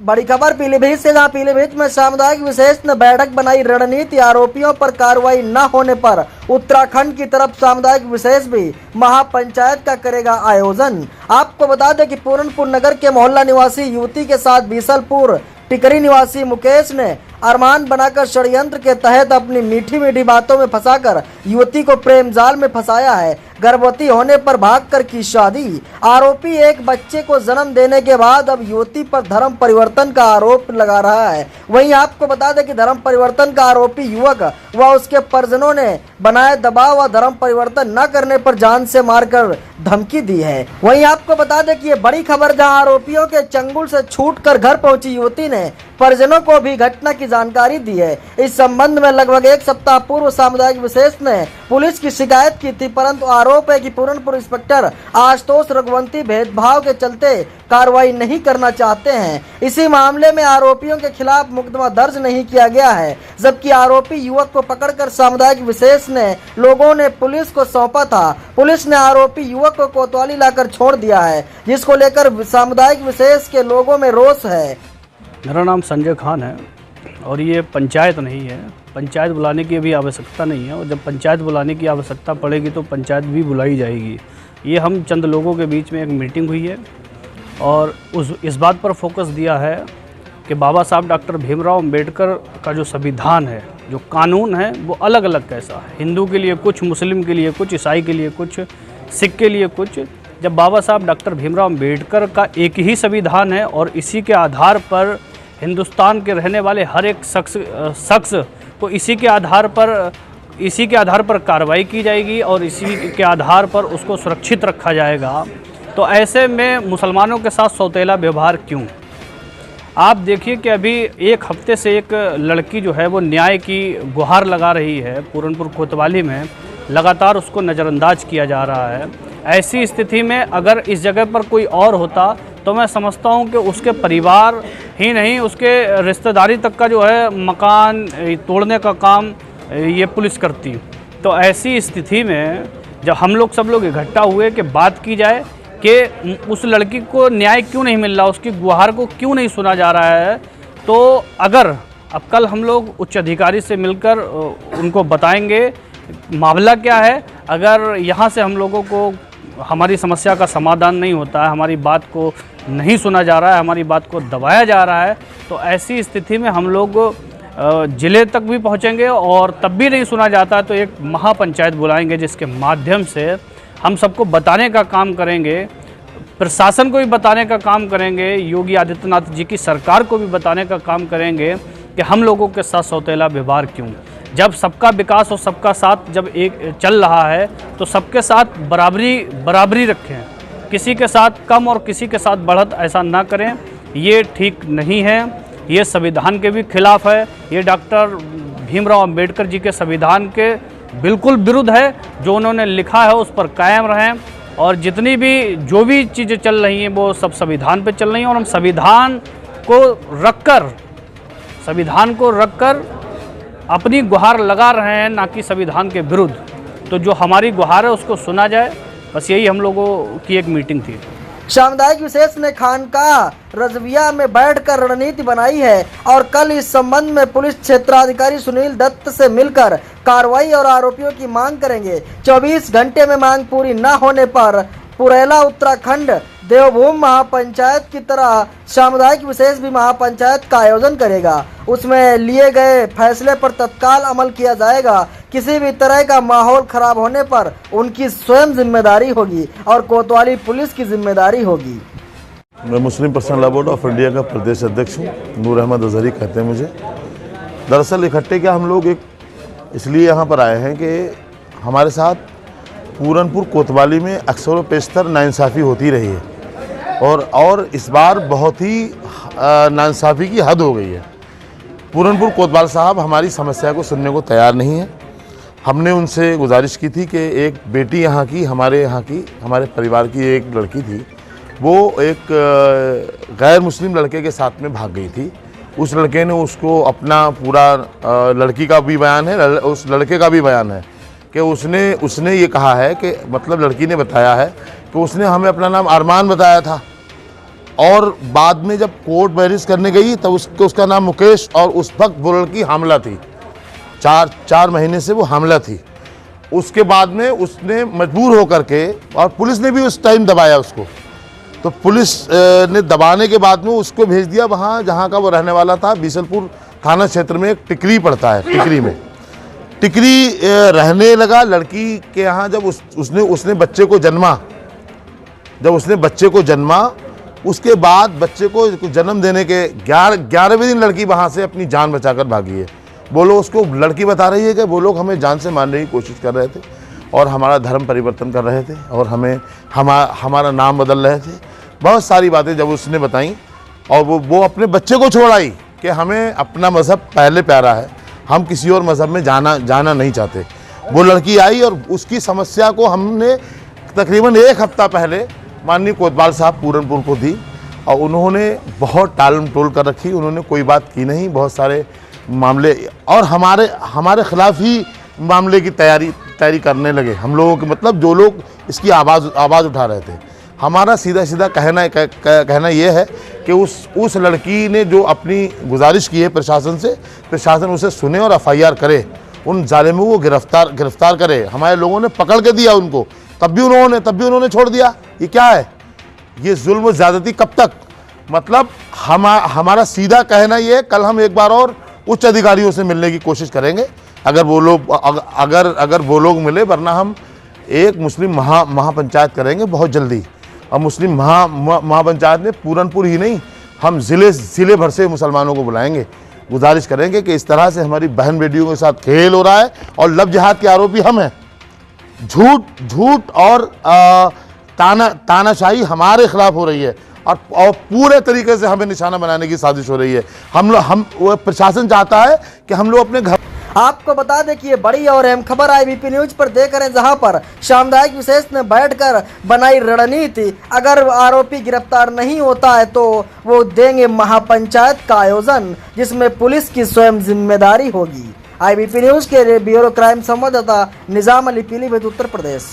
बड़ी खबर पीलीभीत से, जहां पीलीभीत में सामुदायिक विशेष ने बैठक बनाई रणनीति। आरोपियों पर कार्रवाई न होने पर उत्तराखंड की तरफ सामुदायिक विशेष भी महापंचायत का करेगा आयोजन। आपको बता दें कि पूरनपुर नगर के मोहल्ला निवासी युवती के साथ बीसलपुर टिकरी निवासी मुकेश ने अरमान बनाकर षड्यंत्र के तहत अपनी मीठी मीठी बातों में फंसाकर युवती को प्रेम जाल में फंसाया है। गर्भवती होने पर भागकर की शादी। आरोपी एक बच्चे को जन्म देने के बाद अब युवती पर धर्म परिवर्तन का आरोप लगा रहा है। वहीं आपको बता दें कि धर्म परिवर्तन का आरोपी युवक व उसके परिजनों ने बनाए दबाव व धर्म परिवर्तन न करने पर जान से मारकर धमकी दी है। वहीं आपको बता दें कि ये बड़ी खबर, जहां आरोपियों के चंगुल से छूटकर घर पहुंची युवती ने परिजनों को भी घटना की जानकारी दी है। इस संबंध में लगभग एक सप्ताह पूर्व सामुदायिक विशेष ने पुलिस की शिकायत की थी, परंतु आरोप है कि पूरनपुर इंस्पेक्टर आशुतोष रघुवंती भेदभाव के चलते कार्रवाई नहीं करना चाहते हैं। इसी मामले में आरोपियों के खिलाफ मुकदमा दर्ज नहीं किया गया है, जबकि आरोपी युवक को पकड़कर सामुदायिक विशेष ने लोगों ने पुलिस को सौंपा था। पुलिस ने आरोपी युवक को कोतवाली लाकर छोड़ दिया है, जिसको लेकर सामुदायिक विशेष के लोगों में रोष है। मेरा नाम संजय खान है और ये पंचायत नहीं है। पंचायत बुलाने की अभी आवश्यकता नहीं है, और जब पंचायत बुलाने की आवश्यकता पड़ेगी तो पंचायत भी बुलाई जाएगी। ये हम चंद लोगों के बीच में एक मीटिंग हुई है और इस बात पर फोकस दिया है कि बाबा साहब डॉक्टर भीमराव अंबेडकर का जो संविधान है, जो कानून है, वो अलग अलग कैसा है। हिंदू के लिए कुछ, मुस्लिम के लिए कुछ, ईसाई के लिए कुछ, सिख के लिए कुछ। जब बाबा साहब डॉक्टर भीमराव अंबेडकर का एक ही संविधान है और इसी के आधार पर हिंदुस्तान के रहने वाले हर एक शख्स को इसी के आधार पर कार्रवाई की जाएगी और इसी के आधार पर उसको सुरक्षित रखा जाएगा, तो ऐसे में मुसलमानों के साथ सौतेला व्यवहार क्यों? आप देखिए कि अभी एक हफ्ते से एक लड़की जो है वो न्याय की गुहार लगा रही है। पूरनपुर कोतवाली में लगातार उसको नज़रअंदाज किया जा रहा है। ऐसी स्थिति में अगर इस जगह पर कोई और होता तो मैं समझता हूँ कि उसके परिवार ही नहीं, उसके रिश्तेदारी तक का जो है मकान तोड़ने का काम ये पुलिस करती। तो ऐसी स्थिति में जब हम लोग सब लोग इकट्ठा हुए कि बात की जाए कि उस लड़की को न्याय क्यों नहीं मिल रहा, उसकी गुहार को क्यों नहीं सुना जा रहा है, तो अगर अब कल हम लोग उच्च अधिकारी से मिलकर उनको बताएंगे मामला क्या है। अगर यहाँ से हम लोगों को हमारी समस्या का समाधान नहीं होता है, हमारी बात को नहीं सुना जा रहा है, हमारी बात को दबाया जा रहा है, तो ऐसी स्थिति में हम लोग ज़िले तक भी पहुंचेंगे और तब भी नहीं सुना जाता है तो एक महापंचायत बुलाएंगे, जिसके माध्यम से हम सबको बताने का काम करेंगे, प्रशासन को भी बताने का काम करेंगे, योगी आदित्यनाथ जी की सरकार को भी बताने का काम करेंगे कि हम लोगों के साथ सौतेला व्यवहार क्यों। जब सबका विकास और सबका साथ जब एक चल रहा है तो सबके साथ बराबरी रखें, किसी के साथ कम और किसी के साथ बढ़त ऐसा ना करें। ये ठीक नहीं है, ये संविधान के भी खिलाफ है, ये डॉक्टर भीमराव अंबेडकर जी के संविधान के बिल्कुल विरुद्ध है। जो उन्होंने लिखा है उस पर कायम रहें और जितनी भी जो भी चीज़ें चल रही हैं वो सब संविधान पे चल रही हैं और हम संविधान को रखकर अपनी गुहार लगा रहे हैं, ना कि संविधान के विरुद्ध। तो जो हमारी गुहार है उसको सुना जाए, बस यही हम लोगों की एक मीटिंग थी। सामुदायिक विशेष ने खानकाह रजविया में बैठकर रणनीति बनाई है और कल इस संबंध में पुलिस क्षेत्राधिकारी सुनील दत्त से मिलकर कार्रवाई और आरोपियों की मांग करेंगे। 24 घंटे में मांग पूरी न होने पर पुरेला उत्तराखंड देवभूमि महापंचायत की तरह सामुदायिक विशेष भी महापंचायत का आयोजन करेगा। उसमें लिए गए फैसले पर तत्काल अमल किया जाएगा। किसी भी तरह का माहौल खराब होने पर उनकी स्वयं जिम्मेदारी होगी और कोतवाली पुलिस की जिम्मेदारी होगी। मैं Muslim personal law board of India का प्रदेश अध्यक्ष हूँ, नूर अहमद अजहरी कहते हैं मुझे। दरअसल इकट्ठे क्या हम लोग इसलिए यहाँ पर आए हैं कि हमारे साथ पूरनपुर कोतवाली में अक्सर पेशतर नाइंसाफ़ी होती रही है और इस बार बहुत ही नाइंसाफ़ी की हद हो गई है। पूरनपुर कोतवाल साहब हमारी समस्या को सुनने को तैयार नहीं है। हमने उनसे गुजारिश की थी कि एक बेटी यहाँ की हमारे परिवार की एक लड़की थी, वो एक गैर मुस्लिम लड़के के साथ में भाग गई थी। उस लड़के ने उसको अपना पूरा लड़की का भी बयान है, उस लड़के का भी बयान है कि उसने ये कहा है कि मतलब लड़की ने बताया है कि उसने हमें अपना नाम अरमान बताया था और बाद में जब कोर्ट मैरिज करने गई तब उसका नाम मुकेश, और उस वक्त वो लड़की हामला थी, 4 महीने से वो हामला थी। उसके बाद में उसने मजबूर होकर के, और पुलिस ने भी उस टाइम दबाया उसको, तो पुलिस ने दबाने के बाद में उसको भेज दिया वहाँ जहाँ का वो रहने वाला था, बीसलपुर थाना क्षेत्र में एक टिकरी पड़ता है, टिकरी में टिकरी रहने लगा लड़की के यहाँ। जब उसने बच्चे को जन्मा, जब उसने बच्चे को जन्मा, उसके बाद बच्चे को जन्म देने के 11वें दिन लड़की वहाँ से अपनी जान बचाकर भागी है। वो लोग, उसको लड़की बता रही है कि वो लोग हमें जान से मारने की कोशिश कर रहे थे और हमारा धर्म परिवर्तन कर रहे थे और हमारा नाम बदल रहे थे। बहुत सारी बातें जब उसने बताई, और वो अपने बच्चे को छोड़ आई कि हमें अपना मज़हब पहले प्यारा है, हम किसी और मज़हब में जाना नहीं चाहते। वो लड़की आई और उसकी समस्या को हमने तकरीबन 1 हफ्ता पहले माननीय कोतवाल साहब पूरनपुर को दी, और उन्होंने बहुत टालम टोल कर रखी, उन्होंने कोई बात की नहीं। बहुत सारे मामले और हमारे खिलाफ ही मामले की तैयारी करने लगे हम लोगों के, मतलब जो लोग इसकी आवाज़ उठा रहे थे। हमारा सीधा कहना ये है कि उस लड़की ने जो अपनी गुजारिश की है प्रशासन से, प्रशासन उसे सुने और FIR करे, उन जालिमों को गिरफ्तार करे। हमारे लोगों ने पकड़ के दिया उनको, तब भी उन्होंने छोड़ दिया। ये क्या है? ये जुल्म और ज़्यादती कब तक? मतलब हमारा सीधा कहना ये है, कल हम एक बार और उच्च अधिकारियों से मिलने की कोशिश करेंगे, अगर वो लोग मिले, वरना हम एक मुस्लिम महापंचायत करेंगे बहुत जल्दी। और मुस्लिम महापंचायत में पूरनपुर ही नहीं, हम ज़िले भर से मुसलमानों को बुलाएंगे, गुजारिश करेंगे कि इस तरह से हमारी बहन बेटियों के साथ खेल हो रहा है और लव जिहाद के आरोपी हम हैं। झूठ और तानाशाही हमारे खिलाफ हो रही है, और पूरे तरीके से हमें निशाना बनाने की साजिश हो रही है। वो प्रशासन चाहता है कि हम लोग अपने घर। आपको बता दें कि ये बड़ी और अहम खबर IBP न्यूज पर देख रहे हैं, जहां पर सामुदायिक विशेष ने बैठकर बनाई रणनीति। अगर आरोपी गिरफ्तार नहीं होता है तो वो देंगे महापंचायत का आयोजन, जिसमें पुलिस की स्वयं जिम्मेदारी होगी। IBP न्यूज के ब्यूरो क्राइम संवाददाता निजाम अली, पीलीभीत, उत्तर प्रदेश।